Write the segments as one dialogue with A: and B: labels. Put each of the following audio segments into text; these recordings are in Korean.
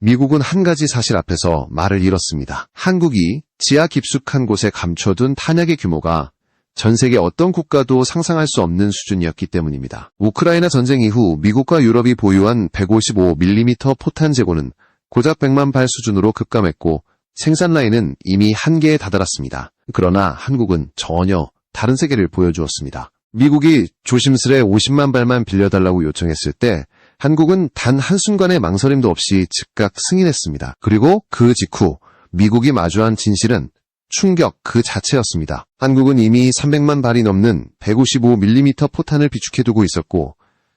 A: 미국은 한 가지 사실 앞에서 말을 잃었습니다. 한국이 지하 깊숙한 곳에 감춰둔 탄약의 규모가 전 세계 어떤 국가도 상상할 수 없는 수준이었기 때문입니다. 우크라이나 전쟁 이후 미국과 유럽이 보유한 155mm 포탄 재고는 고작 100만 발 수준으로 급감했고 생산 라인은 이미 한계에 다다랐습니다. 그러나 한국은 전혀 다른 세계를 보여주었습니다. 미국이 조심스레 50만 발만 빌려달라고 요청했을 때 한국은 단 한순간의 망설임도 없이 즉각 승인했습니다. 그리고 그 직후 미국이 마주한 진실은 충격 그 자체였습니다. 한국은 이미 300만 발이 넘는 155mm 포탄을 비축해두고 있었고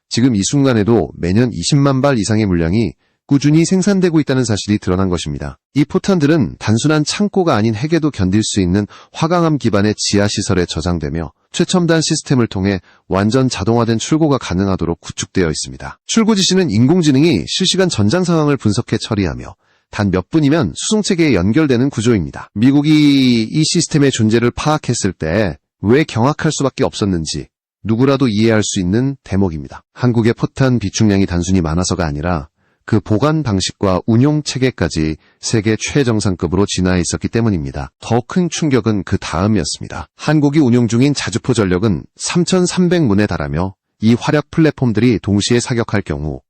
A: 지금 이 순간에도 매년 20만 발 이상의 물량이 꾸준히 생산되고 있다는 사실이 드러난 것입니다. 이 포탄들은 단순한 창고가 아닌 핵에도 견딜 수 있는 화강암 기반의 지하시설에 저장되며 최첨단 시스템을 통해 완전 자동화된 출고가 가능하도록 구축되어 있습니다. 출고 지시는 인공지능이 실시간 전장 상황을 분석해 처리하며 단 몇 분이면 수송체계에 연결되는 구조입니다. 미국이 이 시스템의 존재를 파악했을 때 왜 경악할 수밖에 없었는지 누구라도 이해할 수 있는 대목입니다. 한국의 포탄 비축량이 단순히 많아서가 아니라 그 보관 방식과 운용 체계까지 세계 최정상급으로 진화해 있었기 때문입니다. 더 큰 충격은 그 다음이었습니다. 한국이 운용 중인 자주포 전력은 3,300문에 달하며 이 화력 플랫폼들이 동시에 사격할 경우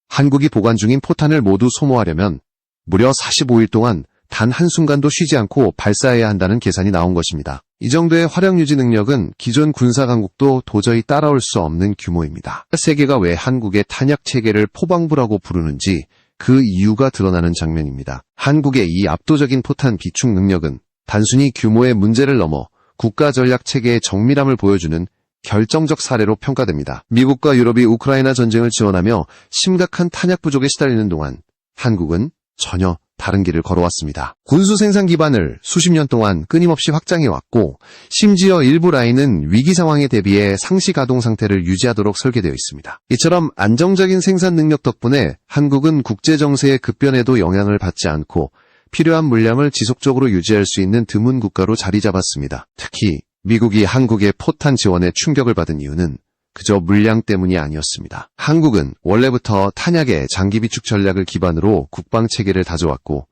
A: 한국이 보관 중인 포탄을 모두 소모하려면 무려 45일 동안 단 한순간도 쉬지 않고 발사해야 한다는 계산이 나온 것입니다. 이 정도의 화력 유지 능력은 기존 군사 강국도 도저히 따라올 수 없는 규모입니다. 세계가 왜 한국의 탄약 체계를 포방부라고 부르는지 그 이유가 드러나는 장면입니다. 한국의 이 압도적인 포탄 비축 능력은 단순히 규모의 문제를 넘어 국가 전략 체계의 정밀함을 보여주는 결정적 사례로 평가됩니다. 미국과 유럽이 우크라이나 전쟁을 지원하며 심각한 탄약 부족에 시달리는 동안 한국은 전혀 다른 길을 걸어왔습니다. 군수 생산 기반을 수십 년 동안 끊임없이 확장해왔고 심지어 일부 라인은 위기 상황에 대비해 상시 가동 상태를 유지하도록 설계되어 있습니다. 이처럼 안정적인 생산 능력 덕분에 한국은 국제 정세의 급변에도 영향을 받지 않고 필요한 물량을 지속적으로 유지할 수 있는 드문 국가로 자리 잡았습니다. 특히 미국이 한국의 포탄 지원에 충격을 받은 이유는 그저 물량 때문이 아니었습니다. 한국은 원래부터 탄약의 장기 비축 전략을 기반으로 국방 체계를 다져왔고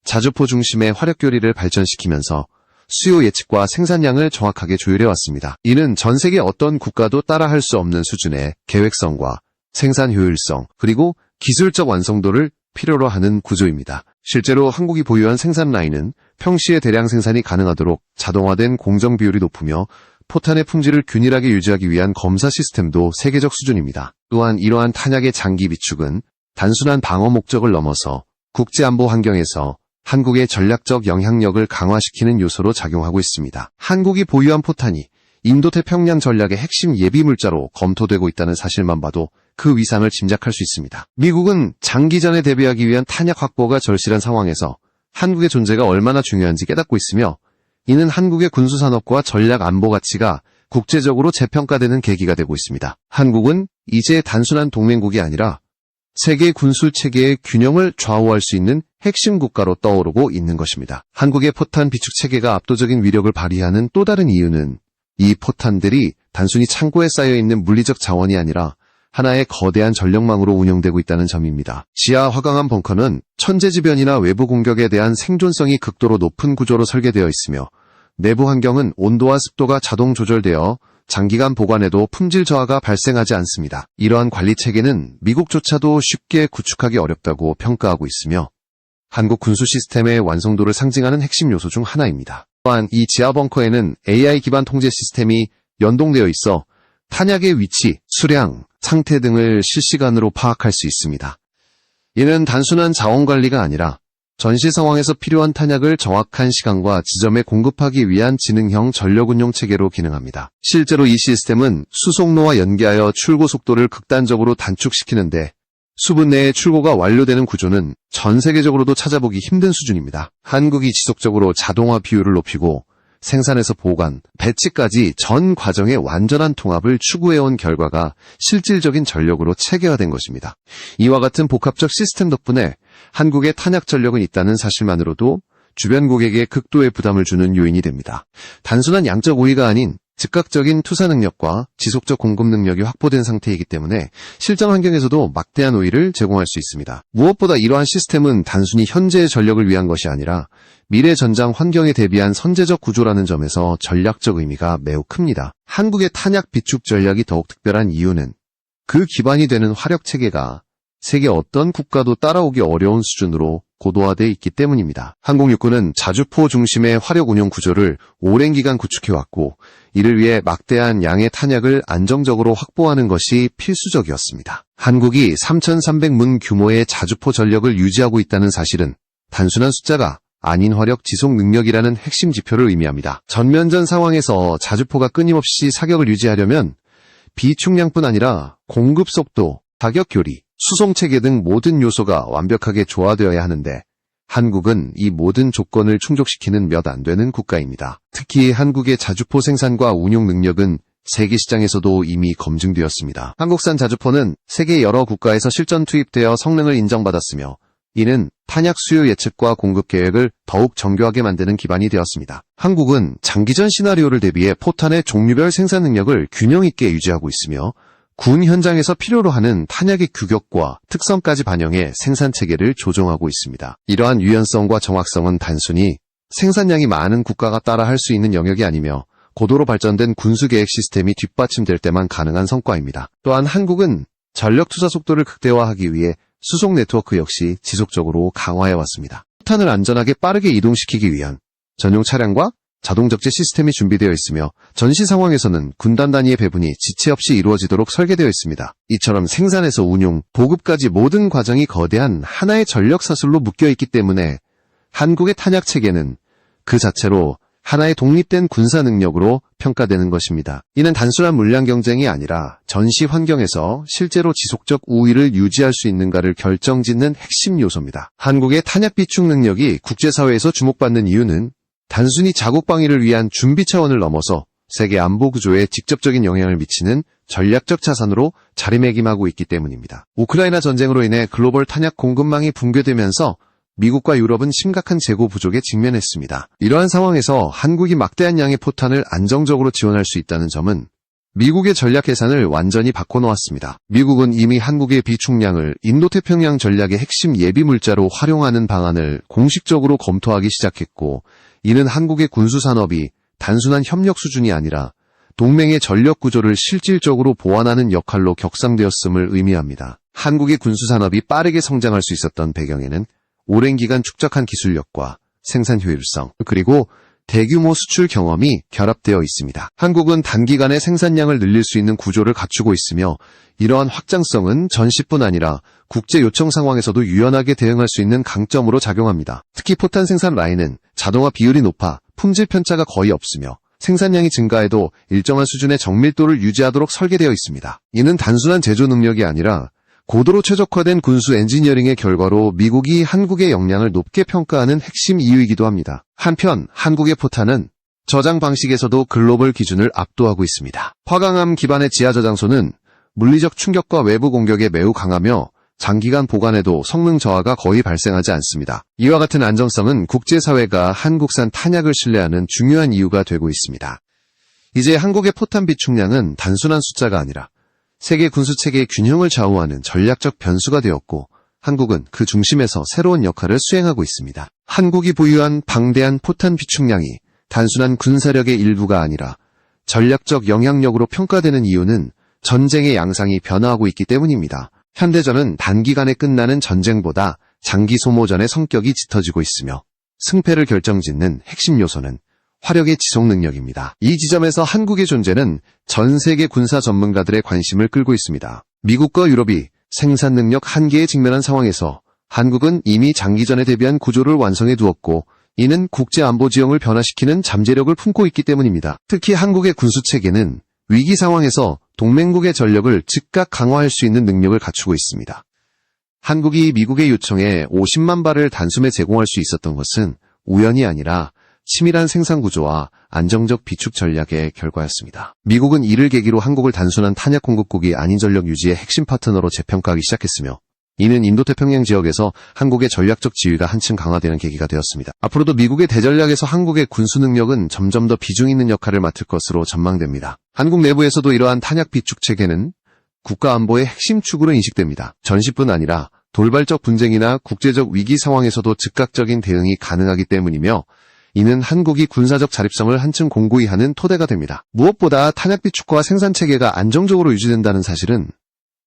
A: 자주포 중심의 화력 교리를 발전시키면서 수요 예측과 생산량을 정확하게 조율해왔습니다. 이는 전 세계 어떤 국가도 따라할 수 없는 수준의 계획성과 생산 효율성 그리고 기술적 완성도를 필요로 하는 구조입니다. 실제로 한국이 보유한 생산 라인은 평시에 대량 생산이 가능하도록 자동화된 공정 비율이 높으며 포탄의 품질을 균일하게 유지하기 위한 검사 시스템도 세계적 수준입니다. 또한 이러한 탄약의 장기 비축은 단순한 방어 목적을 넘어서 국제안보 환경에서 한국의 전략적 영향력을 강화시키는 요소로 작용하고 있습니다. 한국이 보유한 포탄이 인도태평양 전략의 핵심 예비물자로 검토되고 있다는 사실만 봐도 그 위상을 짐작할 수 있습니다. 미국은 장기전에 대비하기 위한 탄약 확보가 절실한 상황에서 한국의 존재가 얼마나 중요한지 깨닫고 있으며 이는 한국의 군수산업과 전략 안보 가치가 국제적으로 재평가되는 계기가 되고 있습니다. 한국은 이제 단순한 동맹국이 아니라 세계 군수 체계의 균형을 좌우할 수 있는 핵심 국가로 떠오르고 있는 것입니다. 한국의 포탄 비축 체계가 압도적인 위력을 발휘하는 또 다른 이유는 이 포탄들이 단순히 창고에 쌓여있는 물리적 자원이 아니라 하나의 거대한 전력망으로 운영되고 있다는 점입니다. 지하 화강암 벙커는 천재지변이나 외부 공격에 대한 생존성이 극도로 높은 구조로 설계되어 있으며 내부 환경은 온도와 습도가 자동 조절되어 장기간 보관해도 품질 저하가 발생하지 않습니다. 이러한 관리 체계는 미국조차도 쉽게 구축하기 어렵다고 평가하고 있으며 한국 군수 시스템의 완성도를 상징하는 핵심 요소 중 하나입니다. 또한 이 지하 벙커에는 AI 기반 통제 시스템이 연동되어 있어 탄약의 위치, 수량, 상태 등을 실시간으로 파악할 수 있습니다. 이는 단순한 자원 관리가 아니라 전시 상황에서 필요한 탄약을 정확한 시간과 지점에 공급하기 위한 지능형 전력 운용 체계로 기능합니다. 실제로 이 시스템은 수송로와 연계하여 출고 속도를 극단적으로 단축시키는데 수분 내에 출고가 완료되는 구조는 전 세계적으로도 찾아보기 힘든 수준입니다. 한국이 지속적으로 자동화 비율을 높이고 생산에서 보관, 배치까지 전 과정의 완전한 통합을 추구해온 결과가 실질적인 전력으로 체계화된 것입니다. 이와 같은 복합적 시스템 덕분에 한국의 탄약 전력은 있다는 사실만으로도 주변 고객에 극도의 부담을 주는 요인이 됩니다. 단순한 양적 우위가 아닌 즉각적인 투사 능력과 지속적 공급 능력이 확보된 상태이기 때문에 실전 환경에서도 막대한 우위를 제공할 수 있습니다. 무엇보다 이러한 시스템은 단순히 현재의 전력을 위한 것이 아니라 미래 전장 환경에 대비한 선제적 구조라는 점에서 전략적 의미가 매우 큽니다. 한국의 탄약 비축 전략이 더욱 특별한 이유는 그 기반이 되는 화력 체계가 세계 어떤 국가도 따라오기 어려운 수준으로 고도화되어 있기 때문입니다. 항공육군은 자주포 중심의 화력 운용 구조를 오랜 기간 구축해왔고 이를 위해 막대한 양의 탄약을 안정적으로 확보하는 것이 필수적이었습니다. 한국이 3,300문 규모의 자주포 전력을 유지하고 있다는 사실은 단순한 숫자가 아닌 화력 지속 능력이라는 핵심 지표를 의미합니다. 전면전 상황에서 자주포가 끊임없이 사격을 유지하려면 비축량뿐 아니라 공급 속도, 사격 교리, 수송체계 등 모든 요소가 완벽하게 조화되어야 하는데 한국은 이 모든 조건을 충족시키는 몇 안 되는 국가입니다. 특히 한국의 자주포 생산과 운용 능력은 세계 시장에서도 이미 검증되었습니다. 한국산 자주포는 세계 여러 국가에서 실전 투입되어 성능을 인정받았으며 이는 탄약 수요 예측과 공급 계획을 더욱 정교하게 만드는 기반이 되었습니다. 한국은 장기전 시나리오를 대비해 포탄의 종류별 생산 능력을 균형 있게 유지하고 있으며 군 현장에서 필요로 하는 탄약의 규격과 특성까지 반영해 생산체계를 조정하고 있습니다. 이러한 유연성과 정확성은 단순히 생산량이 많은 국가가 따라 할 수 있는 영역이 아니며 고도로 발전된 군수계획 시스템이 뒷받침될 때만 가능한 성과입니다. 또한 한국은 전력 투자 속도를 극대화하기 위해 수송 네트워크 역시 지속적으로 강화해왔습니다. 포탄을 안전하게 빠르게 이동시키기 위한 전용 차량과 자동 적재 시스템이 준비되어 있으며 전시 상황에서는 군단 단위의 배분이 지체 없이 이루어지도록 설계되어 있습니다. 이처럼 생산에서 운용, 보급까지 모든 과정이 거대한 하나의 전력 사슬로 묶여있기 때문에 한국의 탄약 체계는 그 자체로 하나의 독립된 군사 능력으로 평가되는 것입니다. 이는 단순한 물량 경쟁이 아니라 전시 환경에서 실제로 지속적 우위를 유지할 수 있는가를 결정짓는 핵심 요소입니다. 한국의 탄약 비축 능력이 국제사회에서 주목받는 이유는 단순히 자국 방위를 위한 준비 차원을 넘어서 세계 안보 구조에 직접적인 영향을 미치는 전략적 자산으로 자리매김하고 있기 때문입니다. 우크라이나 전쟁으로 인해 글로벌 탄약 공급망이 붕괴되면서 미국과 유럽은 심각한 재고 부족에 직면했습니다. 이러한 상황에서 한국이 막대한 양의 포탄을 안정적으로 지원할 수 있다는 점은 미국의 전략 계산을 완전히 바꿔놓았습니다. 미국은 이미 한국의 비축량을 인도태평양 전략의 핵심 예비 물자로 활용하는 방안을 공식적으로 검토하기 시작했고 이는 한국의 군수산업이 단순한 협력 수준이 아니라 동맹의 전력 구조를 실질적으로 보완하는 역할로 격상되었음을 의미합니다. 한국의 군수산업이 빠르게 성장할 수 있었던 배경에는 오랜 기간 축적한 기술력과 생산 효율성, 그리고 대규모 수출 경험이 결합되어 있습니다. 한국은 단기간에 생산량을 늘릴 수 있는 구조를 갖추고 있으며 이러한 확장성은 전시뿐 아니라 국제 요청 상황에서도 유연하게 대응할 수 있는 강점으로 작용합니다. 특히 포탄 생산 라인은 자동화 비율이 높아 품질 편차가 거의 없으며 생산량이 증가해도 일정한 수준의 정밀도를 유지하도록 설계되어 있습니다. 이는 단순한 제조 능력이 아니라 고도로 최적화된 군수 엔지니어링의 결과로 미국이 한국의 역량을 높게 평가하는 핵심 이유이기도 합니다. 한편 한국의 포탄은 저장 방식에서도 글로벌 기준을 압도하고 있습니다. 화강암 기반의 지하 저장소는 물리적 충격과 외부 공격에 매우 강하며 장기간 보관해도 성능 저하가 거의 발생하지 않습니다. 이와 같은 안정성은 국제사회가 한국산 탄약을 신뢰하는 중요한 이유가 되고 있습니다. 이제 한국의 포탄 비축량은 단순한 숫자가 아니라 세계 군수체계의 균형을 좌우하는 전략적 변수가 되었고 한국은 그 중심에서 새로운 역할을 수행하고 있습니다. 한국이 보유한 방대한 포탄 비축량이 단순한 군사력의 일부가 아니라 전략적 영향력으로 평가되는 이유는 전쟁의 양상이 변화하고 있기 때문입니다. 현대전은 단기간에 끝나는 전쟁보다 장기 소모전의 성격이 짙어지고 있으며 승패를 결정짓는 핵심 요소는 화력의 지속 능력입니다. 이 지점에서 한국의 존재는 전 세계 군사 전문가들의 관심을 끌고 있습니다. 미국과 유럽이 생산 능력 한계에 직면한 상황에서 한국은 이미 장기전에 대비한 구조를 완성해 두었고 이는 국제 안보 지형을 변화시키는 잠재력을 품고 있기 때문입니다. 특히 한국의 군수체계는 위기 상황에서 동맹국의 전력을 즉각 강화할 수 있는 능력을 갖추고 있습니다. 한국이 미국의 요청에 50만 발을 단숨에 제공할 수 있었던 것은 우연이 아니라 치밀한 생산 구조와 안정적 비축 전략의 결과였습니다. 미국은 이를 계기로 한국을 단순한 탄약 공급국이 아닌 전력 유지의 핵심 파트너로 재평가하기 시작했으며 이는 인도태평양 지역에서 한국의 전략적 지위가 한층 강화되는 계기가 되었습니다. 앞으로도 미국의 대전략에서 한국의 군수 능력은 점점 더 비중 있는 역할을 맡을 것으로 전망됩니다. 한국 내부에서도 이러한 탄약 비축 체계는 국가 안보의 핵심 축으로 인식됩니다. 전시뿐 아니라 돌발적 분쟁이나 국제적 위기 상황에서도 즉각적인 대응이 가능하기 때문이며, 이는 한국이 군사적 자립성을 한층 공고히 하는 토대가 됩니다. 무엇보다 탄약 비축과 생산 체계가 안정적으로 유지된다는 사실은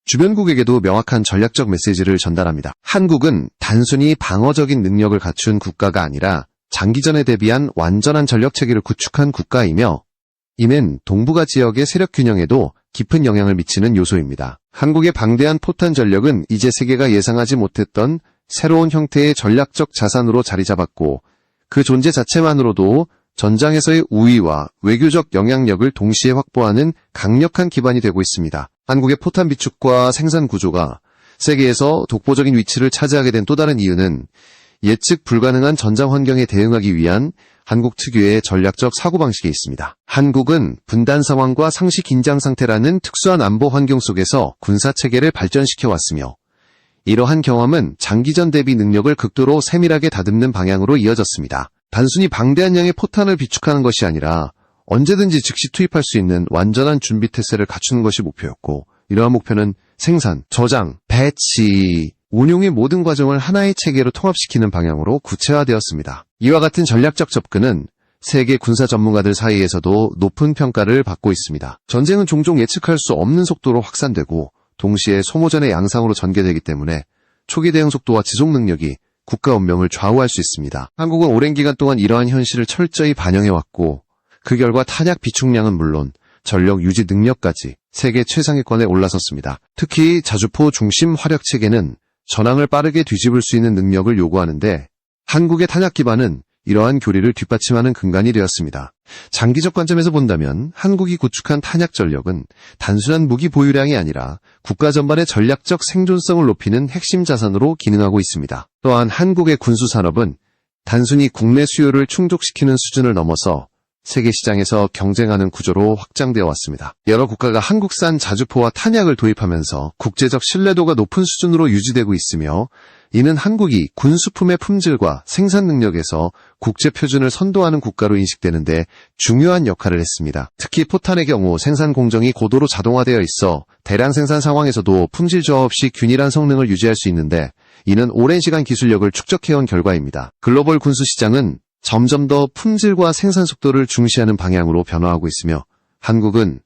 A: 주변국에게도 명확한 전략적 메시지를 전달합니다. 한국은 단순히 방어적인 능력을 갖춘 국가가 아니라 장기전에 대비한 완전한 전력 체계를 구축한 국가이며, 이는 동북아 지역의 세력 균형에도 깊은 영향을 미치는 요소입니다. 한국의 방대한 포탄 전력은 이제 세계가 예상하지 못했던 새로운 형태의 전략적 자산으로 자리 잡았고, 그 존재 자체만으로도 전장에서의 우위와 외교적 영향력을 동시에 확보하는 강력한 기반이 되고 있습니다. 한국의 포탄 비축과 생산 구조가 세계에서 독보적인 위치를 차지하게 된 또 다른 이유는 예측 불가능한 전장 환경에 대응하기 위한 한국 특유의 전략적 사고방식에 있습니다. 한국은 분단 상황과 상시 긴장 상태라는 특수한 안보 환경 속에서 군사체계를 발전시켜 왔으며, 이러한 경험은 장기전 대비 능력을 극도로 세밀하게 다듬는 방향으로 이어졌습니다. 단순히 방대한 양의 포탄을 비축하는 것이 아니라 언제든지 즉시 투입할 수 있는 완전한 준비 태세를 갖추는 것이 목표였고, 이러한 목표는 생산, 저장, 배치, 운용의 모든 과정을 하나의 체계로 통합시키는 방향으로 구체화되었습니다. 이와 같은 전략적 접근은 세계 군사 전문가들 사이에서도 높은 평가를 받고 있습니다. 전쟁은 종종 예측할 수 없는 속도로 확산되고 동시에 소모전의 양상으로 전개되기 때문에 초기 대응 속도와 지속 능력이 국가 운명을 좌우할 수 있습니다. 한국은 오랜 기간 동안 이러한 현실을 철저히 반영해왔고, 그 결과 탄약 비축량은 물론 전력 유지 능력까지 세계 최상위권에 올라섰습니다. 특히 자주포 중심 화력 체계는 전황을 빠르게 뒤집을 수 있는 능력을 요구하는데, 한국의 탄약 기반은 이러한 교리를 뒷받침하는 근간이 되었습니다. 장기적 관점에서 본다면 한국이 구축한 탄약 전력은 단순한 무기 보유량이 아니라 국가 전반의 전략적 생존성을 높이는 핵심 자산으로 기능하고 있습니다. 또한 한국의 군수 산업은 단순히 국내 수요를 충족시키는 수준을 넘어서 세계 시장에서 경쟁하는 구조로 확장되어 왔습니다. 여러 국가가 한국산 자주포와 탄약을 도입하면서 국제적 신뢰도가 높은 수준으로 유지되고 있으며, 이는 한국이 군수품의 품질과 생산 능력에서 국제 표준을 선도하는 국가로 인식되는데 중요한 역할을 했습니다. 특히 포탄의 경우 생산 공정이 고도로 자동화되어 있어 대량 생산 상황에서도 품질 저하 없이 균일한 성능을 유지할 수 있는데, 이는 오랜 시간 기술력을 축적해온 결과입니다. 글로벌 군수 시장은 점점 더 품질과 생산 속도를 중시하는 방향으로 변화하고 있으며, 한국은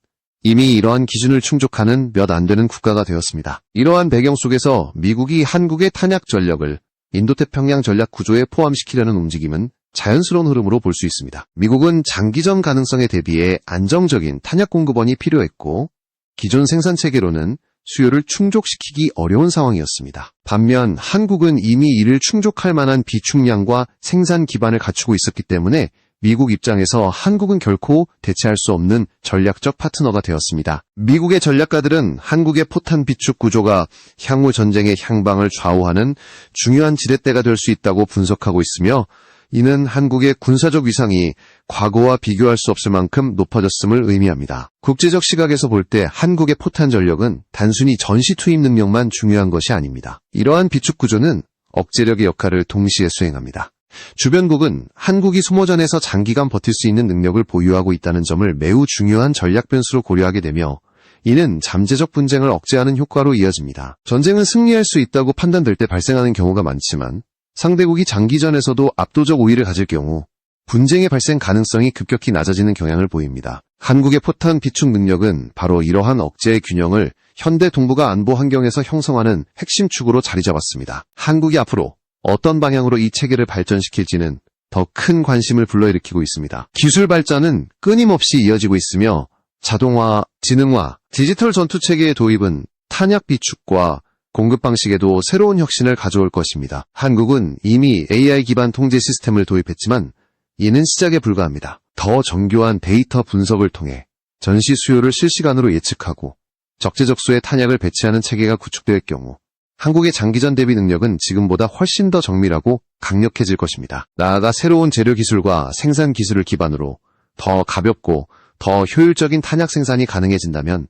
A: 이미 이러한 기준을 충족하는 몇 안 되는 국가가 되었습니다. 이러한 배경 속에서 미국이 한국의 탄약 전력을 인도태평양 전략 구조에 포함시키려는 움직임은 자연스러운 흐름으로 볼 수 있습니다. 미국은 장기전 가능성에 대비해 안정적인 탄약 공급원이 필요했고, 기존 생산 체계로는 수요를 충족시키기 어려운 상황이었습니다. 반면 한국은 이미 이를 충족할 만한 비축량과 생산 기반을 갖추고 있었기 때문에 미국 입장에서 한국은 결코 대체할 수 없는 전략적 파트너가 되었습니다. 미국의 전략가들은 한국의 포탄 비축 구조가 향후 전쟁의 향방을 좌우하는 중요한 지렛대가 될 수 있다고 분석하고 있으며, 이는 한국의 군사적 위상이 과거와 비교할 수 없을 만큼 높아졌음을 의미합니다. 국제적 시각에서 볼 때 한국의 포탄 전력은 단순히 전시 투입 능력만 중요한 것이 아닙니다. 이러한 비축 구조는 억제력의 역할을 동시에 수행합니다. 주변국은 한국이 소모전에서 장기간 버틸 수 있는 능력을 보유하고 있다는 점을 매우 중요한 전략 변수로 고려하게 되며, 이는 잠재적 분쟁을 억제하는 효과로 이어집니다. 전쟁은 승리할 수 있다고 판단될 때 발생하는 경우가 많지만, 상대국이 장기전에서도 압도적 우위를 가질 경우 분쟁의 발생 가능성이 급격히 낮아지는 경향을 보입니다. 한국의 포탄 비축 능력은 바로 이러한 억제의 균형을 현대 동북아 안보 환경에서 형성하는 핵심 축으로 자리 잡았습니다. 한국이 앞으로 어떤 방향으로 이 체계를 발전시킬지는 더 큰 관심을 불러일으키고 있습니다. 기술 발전은 끊임없이 이어지고 있으며, 자동화, 지능화, 디지털 전투 체계의 도입은 탄약 비축과 공급 방식에도 새로운 혁신을 가져올 것입니다. 한국은 이미 AI 기반 통제 시스템을 도입했지만 이는 시작에 불과합니다. 더 정교한 데이터 분석을 통해 전시 수요를 실시간으로 예측하고 적재적소에 탄약을 배치하는 체계가 구축될 경우 한국의 장기전 대비 능력은 지금보다 훨씬 더 정밀하고 강력해질 것입니다. 나아가 새로운 재료 기술과 생산 기술을 기반으로 더 가볍고 더 효율적인 탄약 생산이 가능해진다면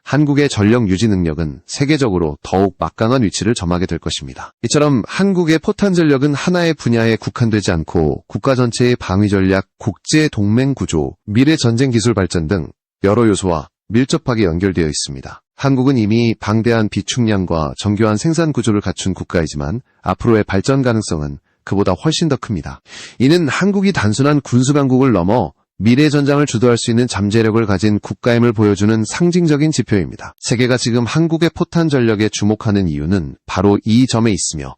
A: 한국의 전력 유지 능력은 세계적으로 더욱 막강한 위치를 점하게 될 것입니다. 이처럼 한국의 포탄 전력은 하나의 분야에 국한되지 않고 국가 전체의 방위 전략, 국제 동맹 구조, 미래 전쟁 기술 발전 등 여러 요소와 밀접하게 연결되어 있습니다. 한국은 이미 방대한 비축량과 정교한 생산 구조를 갖춘 국가이지만 앞으로의 발전 가능성은 그보다 훨씬 더 큽니다. 이는 한국이 단순한 군수강국을 넘어 미래 전장을 주도할 수 있는 잠재력을 가진 국가임을 보여주는 상징적인 지표입니다. 세계가 지금 한국의 포탄 전력에 주목하는 이유는 바로 이 점에 있으며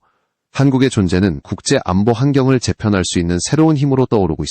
A: 한국의 존재는 국제 안보 환경을 재편할 수 있는 새로운 힘으로 떠오르고 있습니다.